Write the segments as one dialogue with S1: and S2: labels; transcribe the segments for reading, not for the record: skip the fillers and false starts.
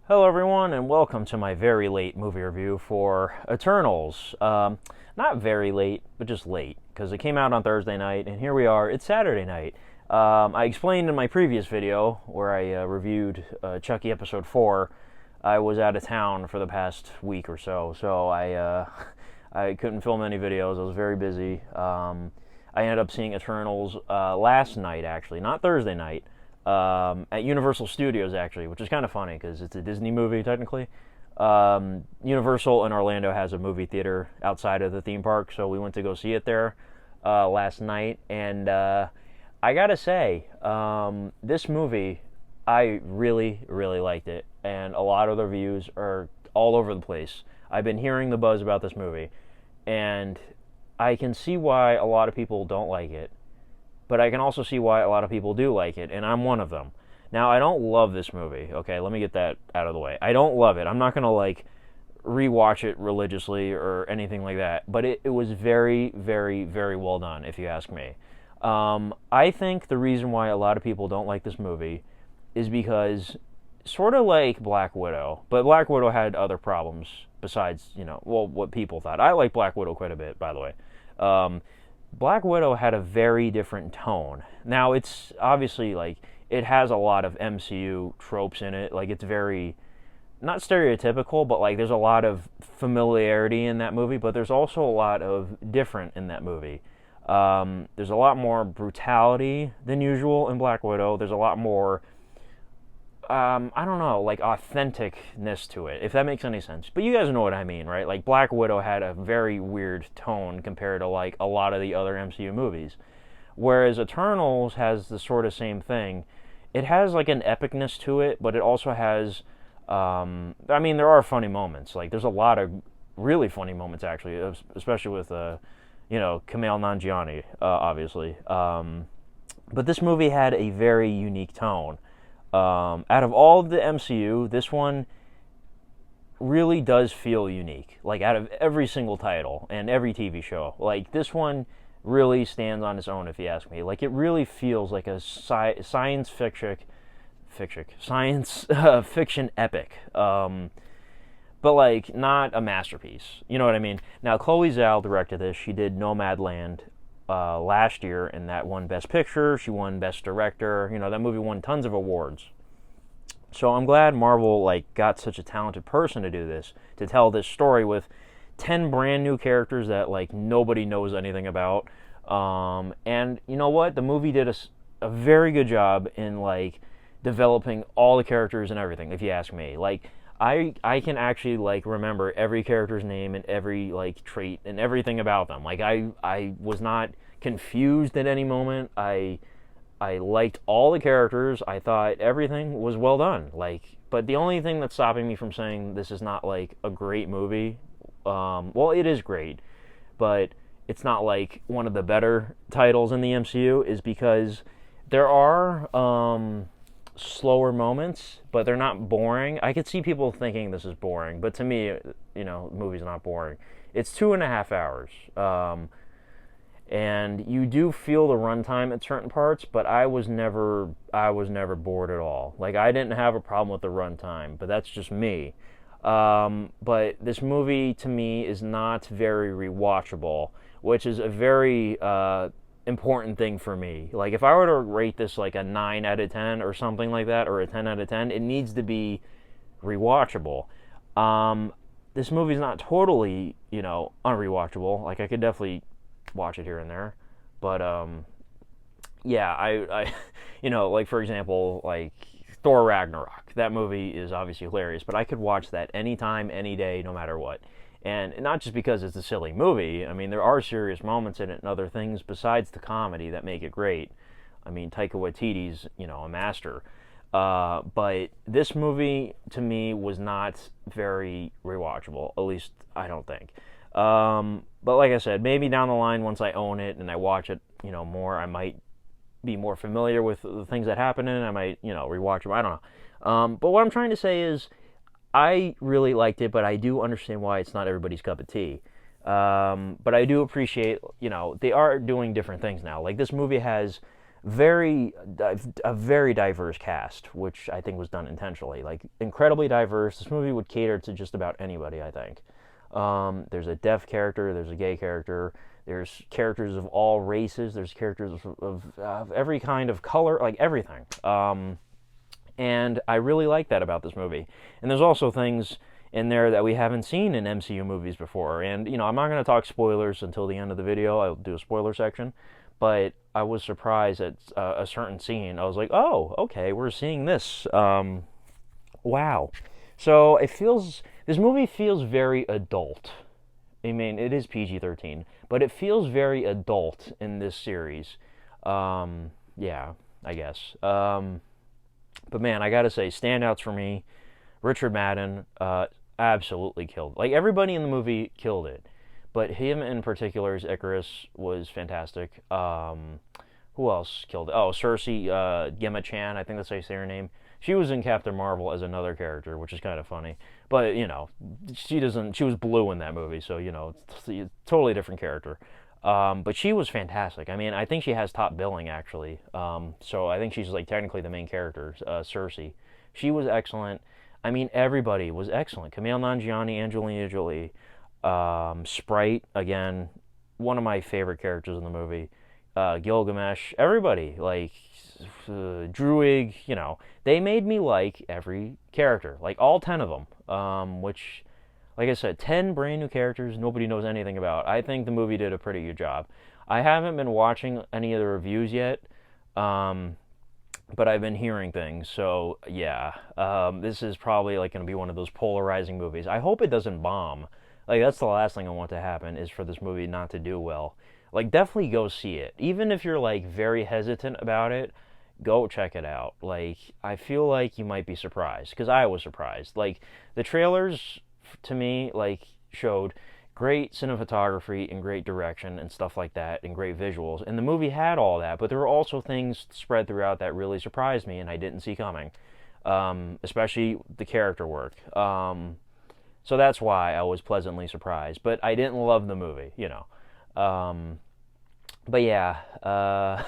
S1: Hello, everyone, and welcome to my very late movie review for Eternals. Not very late, but just late, because it came out on Thursday night, and here we are, it's Saturday night. I explained in my previous video, where I reviewed Chucky Episode 4, I was out of town for the past week or so I couldn't film any videos, I was very busy. I ended up seeing Eternals last night, actually, not Thursday night. At Universal Studios, actually, which is kind of funny because it's a Disney movie, technically. Universal in Orlando has a movie theater outside of the theme park, so we went to go see it there last night. And I gotta say, this movie, I really, really liked it. And a lot of the reviews are all over the place. I've been hearing the buzz about this movie, and I can see why a lot of people don't like it, but I can also see why a lot of people do like it, and I'm one of them. Now, I don't love this movie, okay? Let me get that out of the way. I don't love it. I'm not going to, rewatch it religiously or anything like that, but it was very, very, very well done, if you ask me. I think the reason why a lot of people don't like this movie is because, sort of like Black Widow, but Black Widow had other problems besides, what people thought. I like Black Widow quite a bit, by the way. Black Widow had a very different tone. Now, it's obviously, it has a lot of MCU tropes in it. It's very, not stereotypical, but, there's a lot of familiarity in that movie, but there's also a lot of different in that movie. There's a lot more brutality than usual in Black Widow. There's a lot more I don't know, authenticness to it, if that makes any sense. But you guys know what I mean, right? Black Widow had a very weird tone compared to, a lot of the other MCU movies. Whereas Eternals has the sort of same thing. It has, an epicness to it, but it also has, there are funny moments. There's a lot of really funny moments, actually, especially with, Kumail Nanjiani, obviously. But this movie had a very unique tone. Out of all of the MCU, this one really does feel unique. Out of every single title and every TV show, this one really stands on its own, if you ask me. It really feels like a science fiction epic. But not a masterpiece. You know what I mean? Now, Chloe Zhao directed this. She did Nomadland last year, and that won Best Picture. She won Best Director. That movie won tons of awards. So I'm glad Marvel got such a talented person to do this, to tell this story with 10 brand new characters that nobody knows anything about. And you know what? The movie did a very good job in developing all the characters and everything, if you ask me. I can actually remember every character's name and every trait and everything about them. I was not confused at any moment. I liked all the characters. I thought everything was well done. But the only thing that's stopping me from saying this is not a great movie, well, it is great, but it's not one of the better titles in the MCU, is because there are slower moments, but they're not boring. I could see people thinking this is boring, but to me, the movie's not boring. It's 2.5 hours, and you do feel the runtime at certain parts, but I was never bored at all. I didn't have a problem with the runtime, but that's just me. But this movie, to me, is not very rewatchable, which is a very important thing for me. If I were to rate this a 9 out of 10 or something like that, or a 10 out of 10, it needs to be rewatchable. This movie's not totally, unrewatchable. I could definitely watch it here and there, but yeah, I for example, Thor Ragnarok. That movie is obviously hilarious, but I could watch that anytime, any day, no matter what. And not just because it's a silly movie. There are serious moments in it and other things besides the comedy that make it great. Taika Waititi's, a master. But this movie, to me, was not very rewatchable. At least, I don't think. But like I said, maybe down the line, once I own it and I watch it, more, I might be more familiar with the things that happen in it. I might, rewatch them. I don't know. But what I'm trying to say is, I really liked it, but I do understand why it's not everybody's cup of tea. But I do appreciate, they are doing different things now. This movie has a very diverse cast, which I think was done intentionally. Like incredibly diverse. This movie would cater to just about anybody, I think. There's a deaf character, there's a gay character, there's characters of all races, there's characters of every kind of color, like everything. And I really like that about this movie. And there's also things in there that we haven't seen in MCU movies before. And, I'm not going to talk spoilers until the end of the video. I'll do a spoiler section. But I was surprised at a certain scene. I was like, oh, okay, we're seeing this. Wow. So this movie feels very adult. I mean, it is PG-13, but it feels very adult in this series. Yeah, I guess. But man, I gotta say, standouts for me, Richard Madden, absolutely killed. Like everybody in the movie killed it, but him in particular, as Icarus, was fantastic. Who else killed it? Oh, Cersei, Gemma Chan, I think that's how you say her name. She was in Captain Marvel as another character, which is kind of funny. But she doesn't. She was blue in that movie, so it's a totally different character. But she was fantastic. I mean, I think she has top billing actually. So I think she's like technically the main character, Cersei. She was excellent. I mean, everybody was excellent. Kumail Nanjiani, Angelina Jolie, Sprite again, one of my favorite characters in the movie. Gilgamesh, everybody like Druig. They made me like every character, like all 10 of them. Which like I said, 10 brand new characters nobody knows anything about. I think the movie did a pretty good job. I haven't been watching any of the reviews yet, but I've been hearing things. So, yeah, this is probably like going to be one of those polarizing movies. I hope it doesn't bomb. Like, that's the last thing I want to happen is for this movie not to do well. Like, definitely go see it. Even if you're, like, very hesitant about it, go check it out. Like, I feel like you might be surprised, because I was surprised. Like, the trailers to me like showed great cinematography and great direction and stuff like that and great visuals, and the movie had all that, but there were also things spread throughout that really surprised me and I didn't see coming, especially the character work. So that's why I was pleasantly surprised, but I didn't love the movie. But yeah, I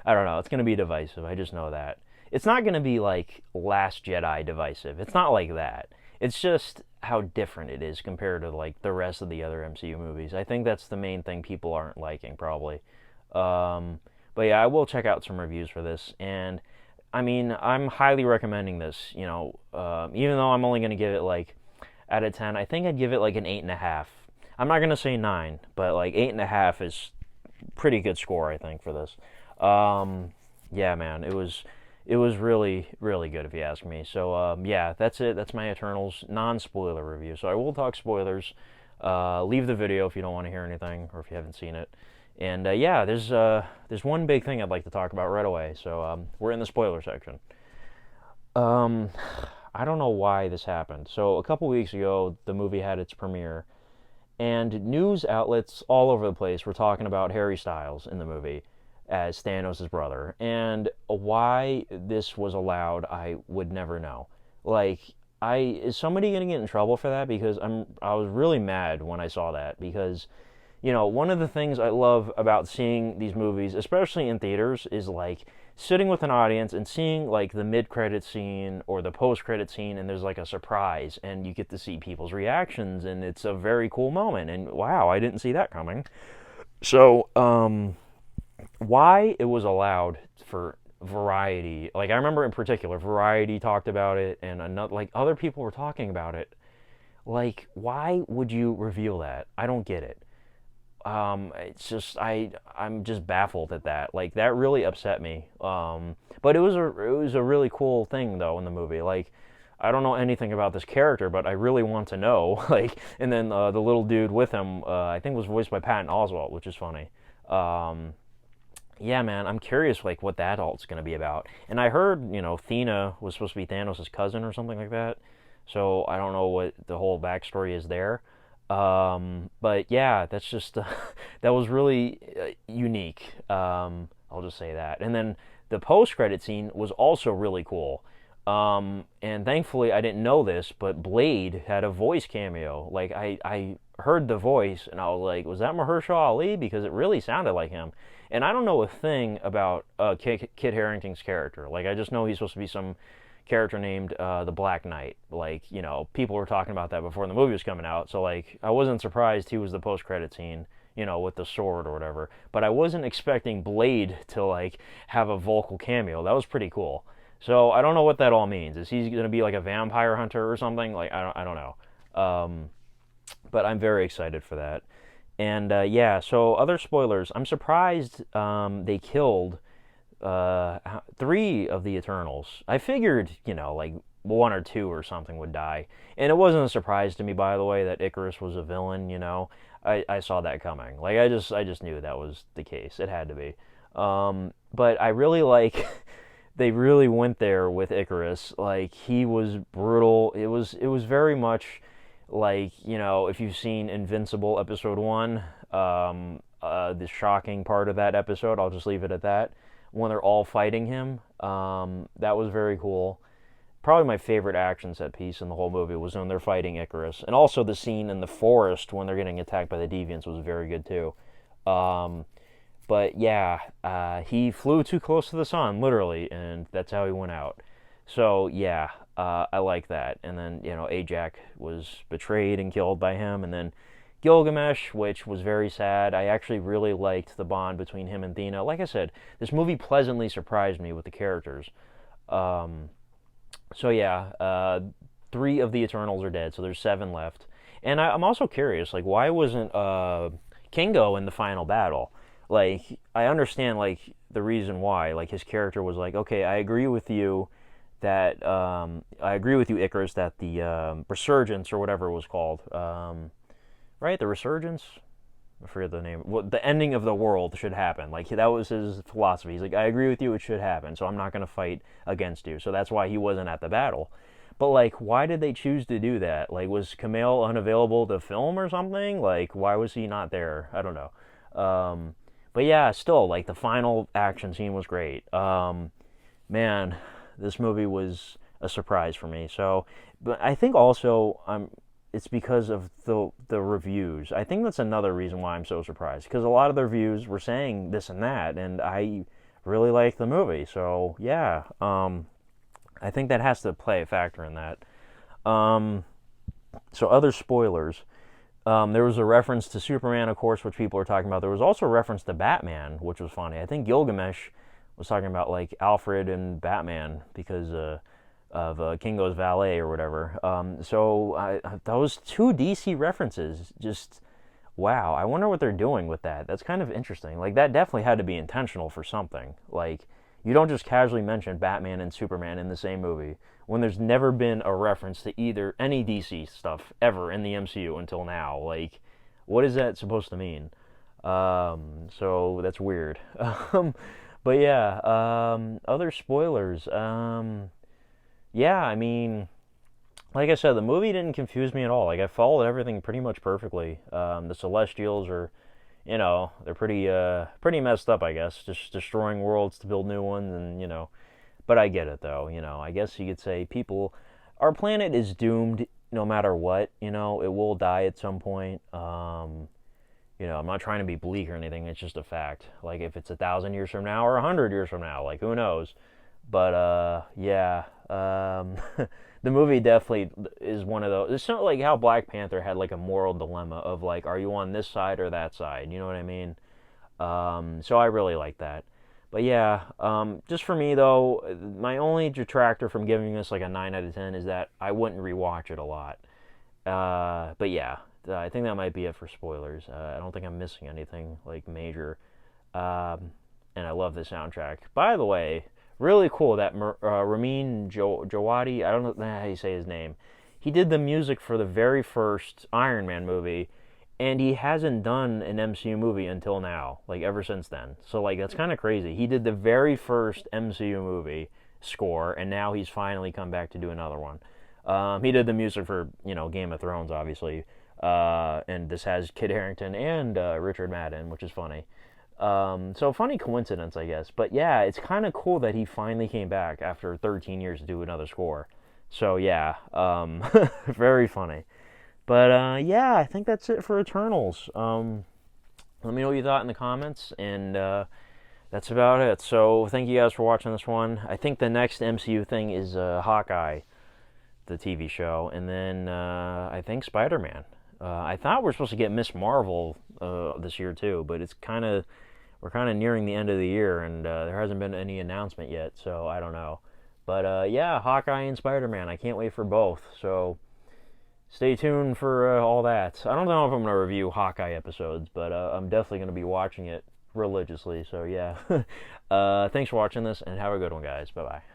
S1: don't know, it's going to be divisive. I just know that it's not going to be like Last Jedi divisive. It's not like that. It's just how different it is compared to like the rest of the other MCU movies. I think that's the main thing people aren't liking probably. But yeah, I will check out some reviews for this, and I mean, I'm highly recommending this. Even though I'm only going to give it like out of 10, I think I'd give it like an 8.5. I'm not going to say 9, but like 8.5 is pretty good score I think for this. Yeah, man, it was really, really good if you ask me. So, yeah, that's it. That's my Eternals non-spoiler review. So I will talk spoilers. Leave the video if you don't want to hear anything or if you haven't seen it. And, yeah, there's one big thing I'd like to talk about right away. So we're in the spoiler section. I don't know why this happened. So a couple weeks ago, the movie had its premiere. And news outlets all over the place were talking about Harry Styles in the movie as Thanos' brother. And why this was allowed, I would never know. Like, is somebody gonna get in trouble for that? Because I was really mad when I saw that, because one of the things I love about seeing these movies, especially in theaters, is like sitting with an audience and seeing like the mid-credit scene or the post-credit scene, and there's like a surprise and you get to see people's reactions, and it's a very cool moment, and wow, I didn't see that coming. So why it was allowed for Variety, like I remember in particular Variety talked about it, and like other people were talking about it. Like, why would you reveal that? I don't get it. It's just I'm just baffled at that. Like, that really upset me. But it was a really cool thing though in the movie. Like, I don't know anything about this character, but I really want to know. Like, and then the little dude with him, I think was voiced by Patton Oswalt, which is funny. Yeah, man, I'm curious like what that alt's gonna be about. And I heard Thena was supposed to be Thanos' cousin or something like that. So I don't know what the whole backstory is there. But yeah, that's just that was really unique. I'll just say that. And then the post-credit scene was also really cool. And thankfully I didn't know this, but Blade had a voice cameo. Like I heard the voice and I was like, was that Mahershala Ali? Because it really sounded like him. And I don't know a thing about Kit Harington's character. Like, I just know he's supposed to be some character named the Black Knight. Like, people were talking about that before the movie was coming out. So, like, I wasn't surprised he was the post-credit scene, with the sword or whatever. But I wasn't expecting Blade to, like, have a vocal cameo. That was pretty cool. So, I don't know what that all means. Is he going to be, like, a vampire hunter or something? Like, I don't know. But I'm very excited for that. And yeah, so other spoilers. I'm surprised they killed three of the Eternals. I figured, like one or two or something would die. And it wasn't a surprise to me, by the way, that Ikaris was a villain. I saw that coming. Like I just knew that was the case. It had to be. But I really like. They really went there with Ikaris. Like he was brutal. It was very much like, if you've seen Invincible episode 1, the shocking part of that episode, I'll just leave it at that, when they're all fighting him, that was very cool. Probably my favorite action set piece in the whole movie was when they're fighting Ikaris. And also the scene in the forest when they're getting attacked by the Deviants was very good too. But yeah, he flew too close to the sun, literally, and that's how he went out. So yeah, I like that. And then, Ajak was betrayed and killed by him. And then Gilgamesh, which was very sad. I actually really liked the bond between him and Thena. Like I said, this movie pleasantly surprised me with the characters. So yeah, three of the Eternals are dead, so there's seven left. And I'm also curious, like, why wasn't Kingo in the final battle? Like, I understand, like, the reason why. Like, his character was like, okay, I agree with you that, Ikaris, that the resurgence or whatever it was called, right? The resurgence? I forget the name. Well, the ending of the world should happen. Like, that was his philosophy. He's like, I agree with you, it should happen, so I'm not going to fight against you. So that's why he wasn't at the battle. But, like, why did they choose to do that? Like, was Kumail unavailable to film or something? Like, why was he not there? I don't know. But yeah, still, like, the final action scene was great. Man, this movie was a surprise for me. So, but I think also it's because of the reviews. I think that's another reason why I'm so surprised, because a lot of the reviews were saying this and that, and I really like the movie. So yeah, I think that has to play a factor in that. So other spoilers. There was a reference to Superman, of course, which people are talking about. There was also a reference to Batman, which was funny. I think Gilgamesh was talking about, like, Alfred and Batman because of Kingo's valet or whatever. So those two DC references, just, wow. I wonder what they're doing with that. That's kind of interesting. Like, that definitely had to be intentional for something. Like, you don't just casually mention Batman and Superman in the same movie when there's never been a reference to either any DC stuff ever in the MCU until now. Like, what is that supposed to mean? So that's weird. But yeah, other spoilers. Yeah, I mean, like I said, the movie didn't confuse me at all. Like, I followed everything pretty much perfectly. The Celestials are, they're pretty messed up, I guess, just destroying worlds to build new ones, and but I get it, though. I guess you could say our planet is doomed no matter what. It will die at some point. I'm not trying to be bleak or anything. It's just a fact. Like, if it's 1,000 years from now or 100 years from now, like, who knows? But yeah, the movie definitely is one of those. It's not like how Black Panther had, like, a moral dilemma of, like, are you on this side or that side? You know what I mean? So I really like that. But yeah, just for me though, my only detractor from giving this like a 9 out of 10 is that I wouldn't rewatch it a lot. But yeah, I think that might be it for spoilers. I don't think I'm missing anything like major. And I love the soundtrack. By the way, really cool that Ramin Djawadi, I don't know how you say his name. He did the music for the very first Iron Man movie, and he hasn't done an MCU movie until now, like ever since then. So like that's kind of crazy. He did the very first MCU movie score, and now he's finally come back to do another one. He did the music for Game of Thrones, obviously, and this has Kit Harington and Richard Madden, which is funny. So funny coincidence, I guess. But yeah, it's kind of cool that he finally came back after 13 years to do another score. So yeah, very funny. But yeah, I think that's it for Eternals. Let me know what you thought in the comments, and that's about it. So thank you guys for watching this one. I think the next MCU thing is Hawkeye, the TV show, and then I think Spider-Man. I thought we are supposed to get Miss Marvel this year too, but we're kind of nearing the end of the year, and there hasn't been any announcement yet, so I don't know. But yeah, Hawkeye and Spider-Man. I can't wait for both. So stay tuned for all that. I don't know if I'm going to review Hawkeye episodes, but I'm definitely going to be watching it religiously. So yeah, thanks for watching this, and have a good one, guys. Bye bye.